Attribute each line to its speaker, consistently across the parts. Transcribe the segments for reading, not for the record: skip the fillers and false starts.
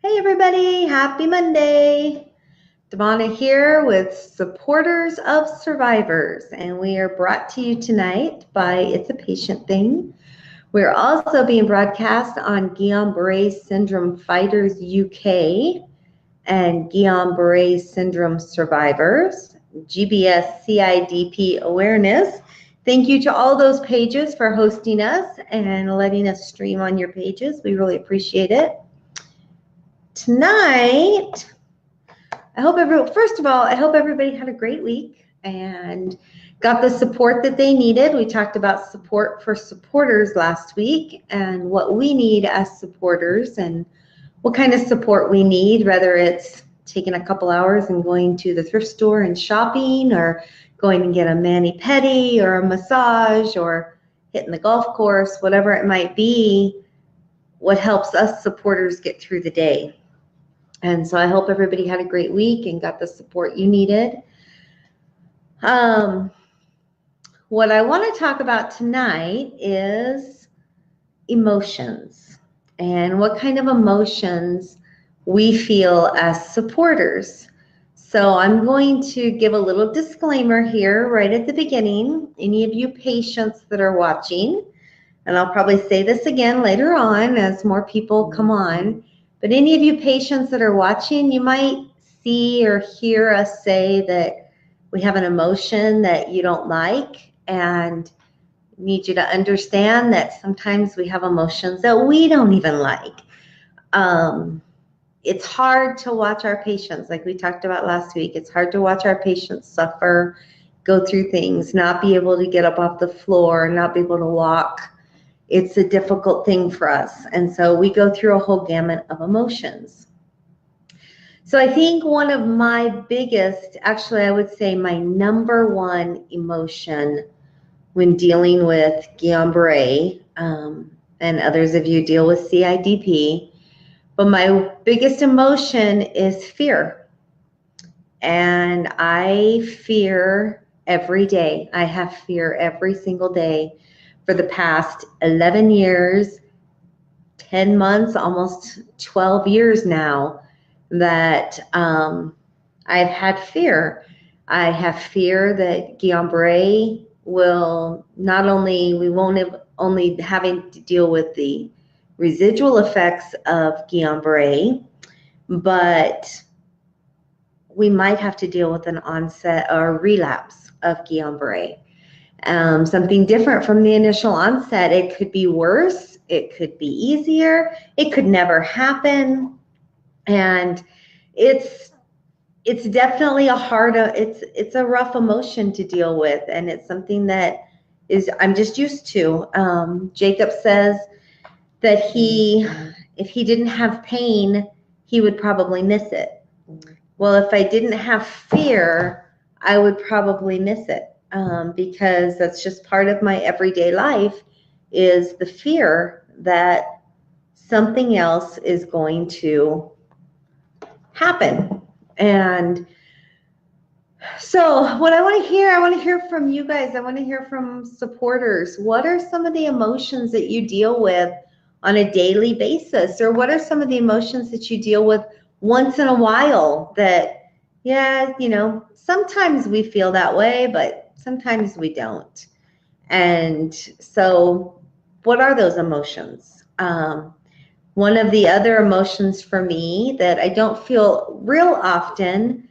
Speaker 1: Hey everybody, happy Monday. Devonna here with Supporters of Survivors, and we are brought to you tonight by It's a Patient Thing. We're also being broadcast on Guillain-Barré Syndrome Fighters UK and Guillain-Barré Syndrome Survivors, GBS CIDP Awareness. Thank you to all those pages for hosting us and letting us stream on your pages. We really appreciate it. Tonight, first of all, I hope everybody had a great week and got the support that they needed. We talked about support for supporters last week and what we need as supporters and what kind of support we need, whether it's taking a couple hours and going to the thrift store and shopping, or going and get a mani-pedi or a massage, or hitting the golf course, whatever it might be, what helps us supporters get through the day. And so I hope everybody had a great week and got the support you needed. What I want to talk about tonight is emotions and what kind of emotions we feel as supporters. So I'm going to give a little disclaimer here right at the beginning. Any of you patients that are watching, and I'll probably say this again later on as more people come on, but any of you patients that are watching, you might see or hear us say that we have an emotion that you don't like, and need you to understand that sometimes we have emotions that we don't even like. It's hard to watch our patients, like we talked about last week. It's hard to watch our patients suffer, go through things, not be able to get up off the floor, not be able to walk. It's a difficult thing for us. And so we go through a whole gamut of emotions. So I think one of my biggest, actually I would say my number one emotion when dealing with Guillain-Barré, and others of you deal with CIDP, but my biggest emotion is fear. And I fear every day. I have fear every single day. For the past 11 years, 10 months, almost 12 years now, that I've had fear. I have fear that Guillain-Barré will not only, we won't have only having to deal with the residual effects of Guillain-Barré, but we might have to deal with an onset or relapse of Guillain-Barré. Something different from the initial onset. It could be worse, it could be easier, it could never happen. And it's definitely it's a rough emotion to deal with, and it's something that I'm just used to. Jacob says that if he didn't have pain, he would probably miss it. Well, if I didn't have fear, I would probably miss it. Because that's just part of my everyday life, is the fear that something else is going to happen. And so what I want to hear from you guys. I want to hear from supporters. What are some of the emotions that you deal with on a daily basis? Or what are some of the emotions that you deal with once in a while that, yeah, sometimes we feel that way, but sometimes we don't. And so what are those emotions? One of the other emotions for me that I don't feel real often,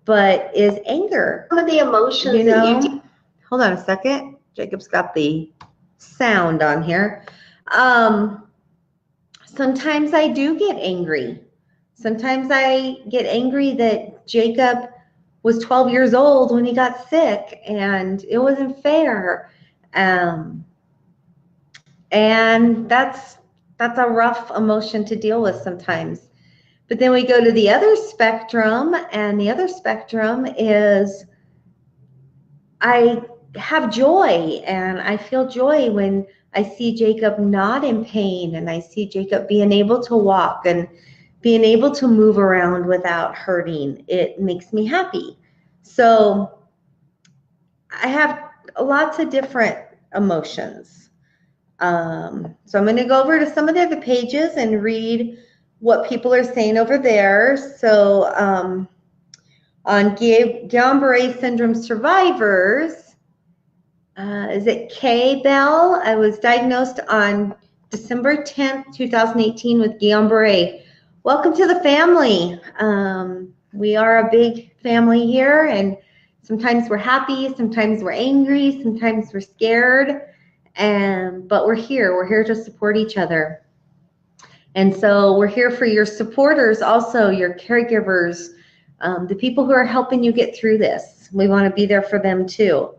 Speaker 1: but is anger. Some of the emotions that you hold on a second. Jacob's got the sound on here. Sometimes I do get angry. Sometimes I get angry that Jacob was 12 years old when he got sick, and it wasn't fair. And that's a rough emotion to deal with sometimes. But then we go to the other spectrum, and the other spectrum is I have joy, and I feel joy when I see Jacob not in pain, and I see Jacob being able to walk and being able to move around without hurting. It makes me happy. So I have lots of different emotions. So I'm going to go over to some of the other pages and read what people are saying over there. So on Guillain-Barré syndrome survivors, is it Kay Bell? I was diagnosed on December 10th, 2018 with Guillain-Barré. Welcome to the family. We are a big family here, and sometimes we're happy, sometimes we're angry, sometimes we're scared, but we're here. We're here to support each other. And so we're here for your supporters also, your caregivers, the people who are helping you get through this. We want to be there for them too.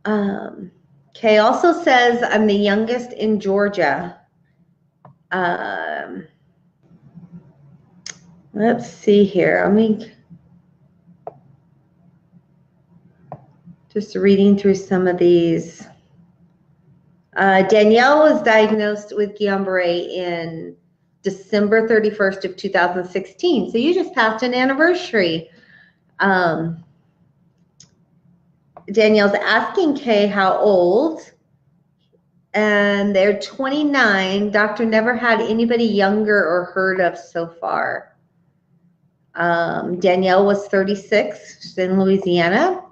Speaker 1: Kay also says, I'm the youngest in Georgia. Let's see here. Let me just reading through some of these. Danielle was diagnosed with Guillain-Barré in December 31st of 2016. So you just passed an anniversary. Danielle's asking Kay how old, and they're 29. Doctor never had anybody younger or heard of so far. Danielle was 36. She's in Louisiana.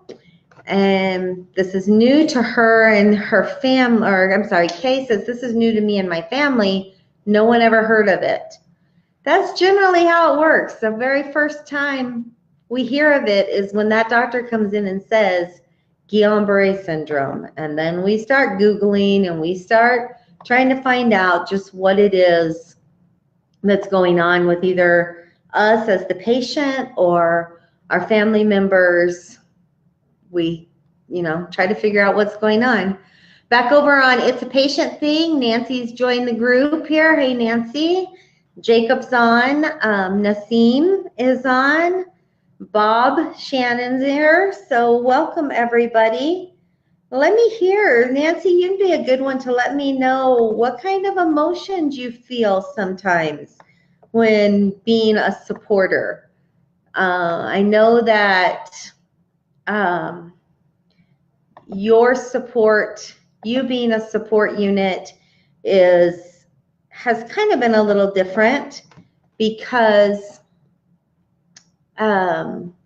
Speaker 1: And this is new to her and her family, or I'm sorry, Kay says, this is new to me and my family. No one ever heard of it. That's generally how it works. The very first time we hear of it is when that doctor comes in and says Guillain-Barré syndrome. And then we start Googling and we start trying to find out just what it is that's going on with either us as the patient or our family members. We, try to figure out what's going on. Back over on It's a Patient Thing, Nancy's joined the group here. Hey, Nancy. Jacob's on. Nassim is on. Bob Shannon's here. So welcome, everybody. Let me hear. Nancy, you'd be a good one to let me know what kind of emotions you feel sometimes when being a supporter. I know that your support, you being a support unit, has kind of been a little different because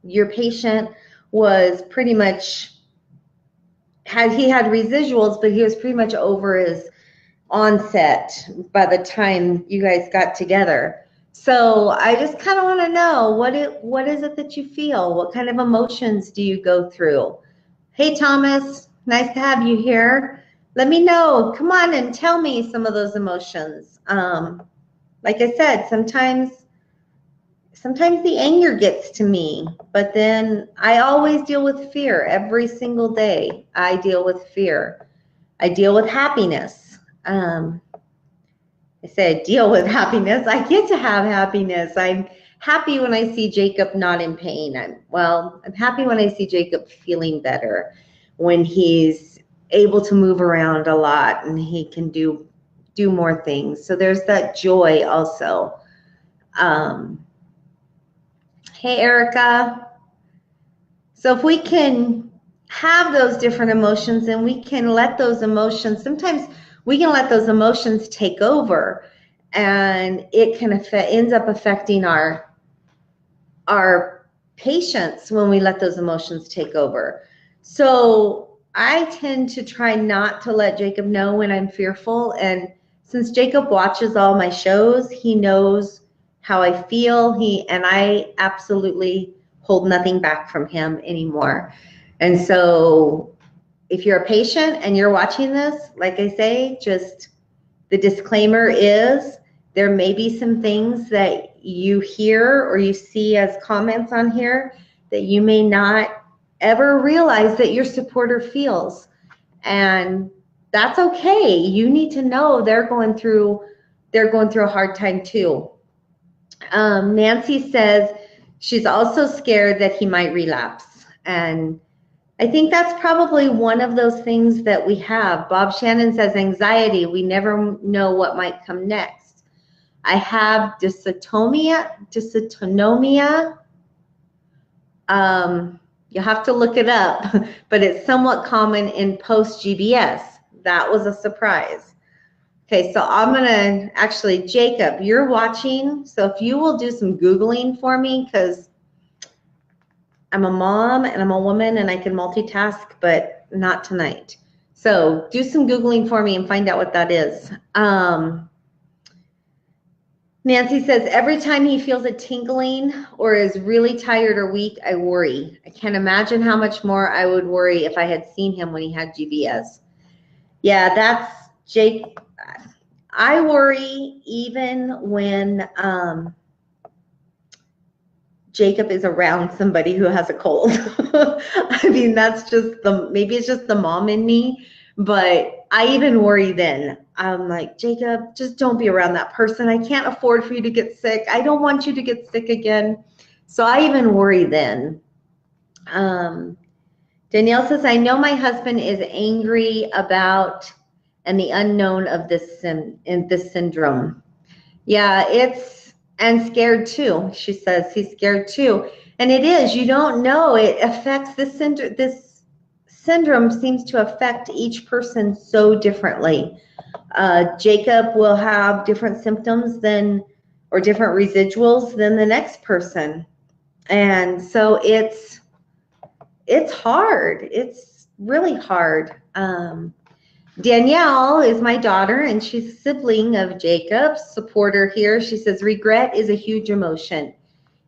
Speaker 1: your patient was pretty much he had residuals, but he was pretty much over his onset by the time you guys got together. So I just kind of want to know what is it that you feel? What kind of emotions do you go through? Hey, Thomas, nice to have you here. Let me know. Come on and tell me some of those emotions. Like I said, sometimes the anger gets to me, but then I always deal with fear. Every single day I deal with fear. I deal with happiness. I say I deal with happiness. I get to have happiness. I'm happy when I see Jacob not in pain. I'm happy when I see Jacob feeling better, when he's able to move around a lot and he can do more things. So there's that joy also. Hey, Erica. So if we can have those different emotions and we can let those emotions, sometimes we can let those emotions take over, and it can ends up affecting our patients when we let those emotions take over. So I tend to try not to let Jacob know when I'm fearful, and since Jacob watches all my shows, he knows how I feel. And I absolutely hold nothing back from him anymore. And so if you're a patient and you're watching this, like I say, just the disclaimer is there may be some things that you hear or you see as comments on here that you may not ever realize that your supporter feels. And that's okay. You need to know they're going through a hard time too. Nancy says she's also scared that he might relapse. And I think that's probably one of those things that we have. Bob Shannon says anxiety. We never know what might come next. I have dysautonomia. You have to look it up, but it's somewhat common in post-GBS. That was a surprise. Okay, so I'm gonna, actually, Jacob, you're watching, so if you will do some Googling for me, because I'm a mom and I'm a woman and I can multitask, but not tonight. So do some Googling for me and find out what that is. Nancy says, every time he feels a tingling or is really tired or weak, I worry. I can't imagine how much more I would worry if I had seen him when he had GBS. Yeah, that's Jake. I worry even when Jacob is around somebody who has a cold. I mean, that's just maybe it's just the mom in me, but I even worry then. I'm like, Jacob, just don't be around that person. I can't afford for you to get sick. I don't want you to get sick again. So I even worry then. Danielle says, I know my husband is angry about and the unknown of this syndrome. Yeah, and scared too. She says he's scared too. And it is, you don't know. It affects this syndrome seems to affect each person so differently. Jacob will have different symptoms or different residuals than the next person. And so it's hard. It's really hard. Danielle is my daughter, and she's a sibling of Jacob's. Supporter here. She says, regret is a huge emotion.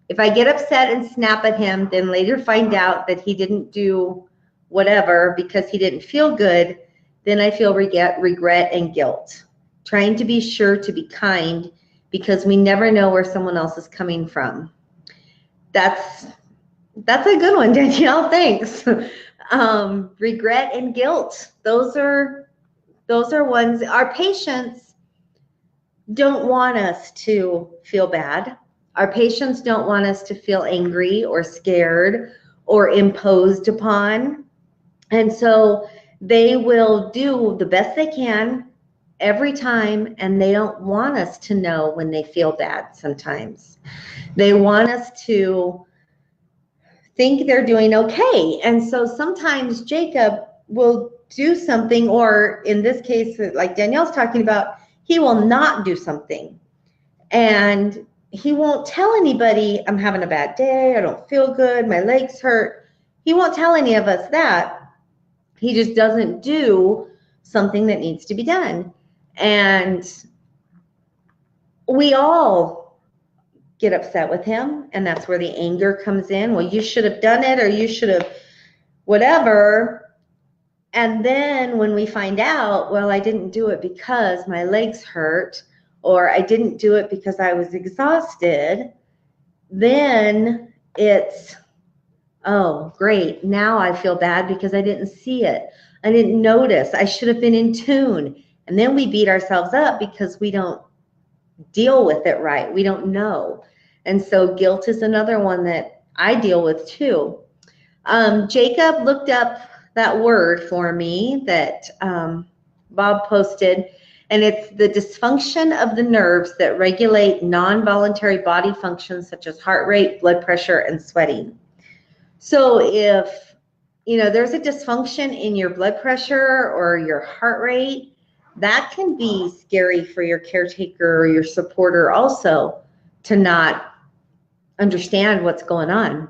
Speaker 1: If I get upset and snap at him, then later find out that he didn't do whatever because he didn't feel good, then I feel regret and guilt. Trying to be sure to be kind because we never know where someone else is coming from. That's a good one, Danielle. Thanks. Regret and guilt. Those are ones. Our patients don't want us to feel bad. Our patients don't want us to feel angry or scared or imposed upon. And so they will do the best they can every time, and they don't want us to know when they feel bad sometimes. They want us to think they're doing okay. And so sometimes Jacob will do something, or in this case, like Danielle's talking about, he will not do something. And he won't tell anybody, I'm having a bad day, I don't feel good, my legs hurt. He won't tell any of us that. He just doesn't do something that needs to be done. And we all get upset with him, and that's where the anger comes in. Well, you should have done it, or you should have whatever. And then when we find out, well, I didn't do it because my legs hurt, or I didn't do it because I was exhausted, then it's, oh, great. Now I feel bad because I didn't see it. I didn't notice. I should have been in tune. And then we beat ourselves up because we don't deal with it right. We don't know. And so guilt is another one that I deal with too. Jacob looked up that word for me that Bob posted, and it's the dysfunction of the nerves that regulate non-voluntary body functions such as heart rate, blood pressure, and sweating. So if there's a dysfunction in your blood pressure or your heart rate, that can be scary for your caretaker or your supporter also, to not understand what's going on.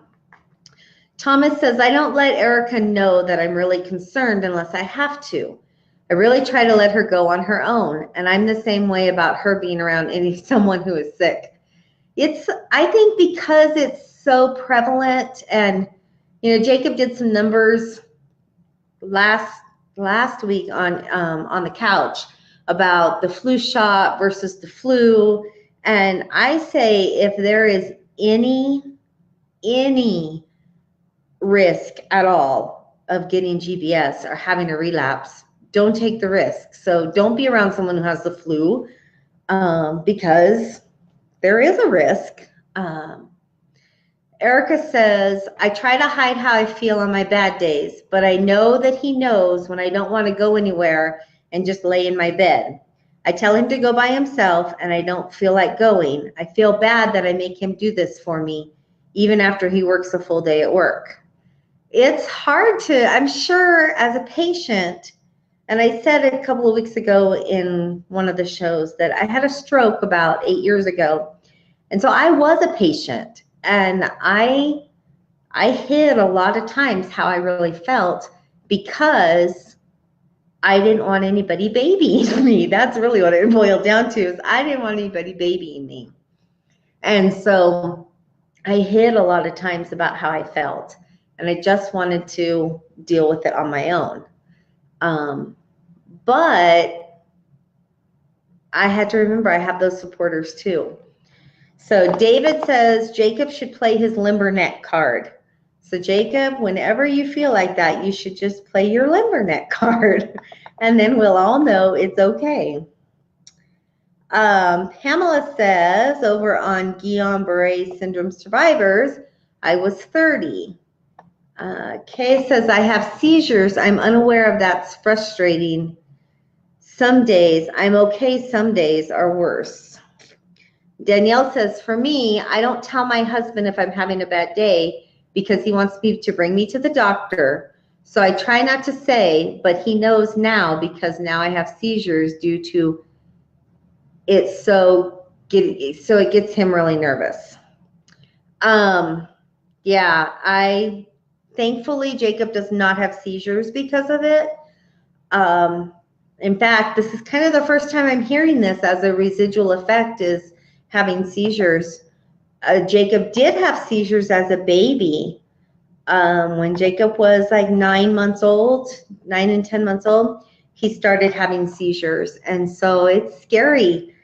Speaker 1: Thomas says, I don't let Erica know that I'm really concerned unless I have to. I really try to let her go on her own, and I'm the same way about her being around someone who is sick. I think because it's so prevalent, and Jacob did some numbers last week on the couch about the flu shot versus the flu, and I say if there is any risk at all of getting GBS or having a relapse, don't take the risk. So don't be around someone who has the flu because there is a risk. Erica says, I try to hide how I feel on my bad days, but I know that he knows when I don't want to go anywhere and just lay in my bed. I tell him to go by himself, and I don't feel like going. I feel bad that I make him do this for me, even after he works a full day at work. It's hard to, I'm sure as a patient, And I said a couple of weeks ago in one of the shows that I had a stroke about 8 years ago. And so I was a patient, and I hid a lot of times how I really felt because I didn't want anybody babying me. That's really what it boiled down to, is I didn't want anybody babying me. And so I hid a lot of times about how I felt, and I just wanted to deal with it on my own. But I had to remember I have those supporters too. So David says Jacob should play his limber neck card. So Jacob, whenever you feel like that, you should just play your limber neck card, and then we'll all know it's okay. Pamela says over on Guillain-Barré syndrome survivors, I was 30. Kay says, I have seizures. I'm unaware of that's frustrating. Some days I'm okay, some days are worse. Danielle says, for me, I don't tell my husband if I'm having a bad day because he wants me to bring me to the doctor. So I try not to say, but he knows now because now I have seizures due to it. So it gets him really nervous. Yeah, thankfully Jacob does not have seizures because of it. In fact, this is kind of the first time I'm hearing this as a residual effect, is having seizures. Jacob did have seizures as a baby. When Jacob was like 9 months old, 9 and 10 months old, he started having seizures. And so it's scary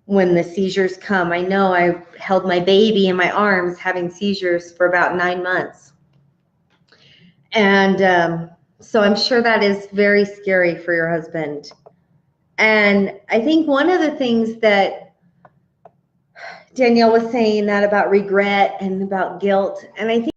Speaker 1: when the seizures come. I know I held my baby in my arms having seizures for about 9 months. And so I'm sure that is very scary for your husband. And I think one of the things that Danielle was saying, that about regret and about guilt, and I think